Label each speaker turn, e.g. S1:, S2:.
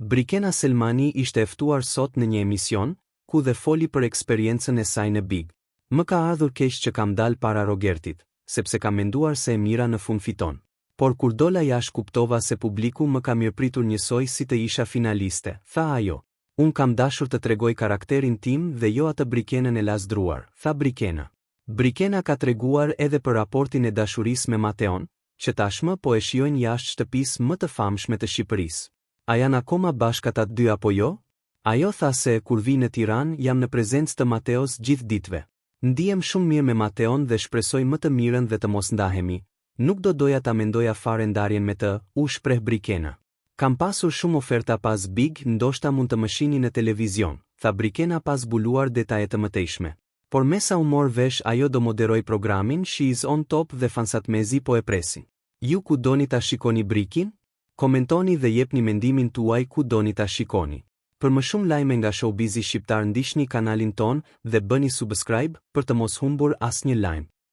S1: Brikena Selmani ishte e ftuar sot në një emision, ku dhe foli për eksperiencën e saj në Big. Më ka ardhur keq që kam dal para Rogertit, sepse kam menduar se e mira në fund fiton. Por kur dola jashtë kuptova se publiku më ka mirëpritur njësoj si të isha finaliste, tha ajo. Unë kam dashur të tregoj karakterin tim dhe jo atë Brikenën e lasdruar, tha Brikena. Brikena ka treguar edhe për raportin e dashurisë me Mateon, që tashmë po e shijojnë jashtë shtëpisë më të famshme të Shqipërisë. A janë akoma bashkë ata dy apo jo? Ajo tha se kur vi në Tiranë jam në prezencë të Mateos gjithë ditëve. Ndihem shumë mirë me Mateon dhe shpresoj më të mirën dhe të mos ndahemi. Nuk do doja ta mendoja fare ndarjen me të, u shpreh Brikena. Kam pasur shumë oferta pas Big, ndoshta mund të më shihni në televizion, tha Brikena pas zbuluar detaje të mëtejshme. Por me sa u mor vesh ajo do moderoj programin She is on top dhe fansat mezi po e presin. Ju ku doni ta shikoni Brikin? Komentoni dhe jepni mendimin tuaj ku doni ta shikoni. Për më shumë lajme nga showbizi shqiptar ndiqni kanalin ton dhe bëni subscribe për të mos humbur asnjë lajm.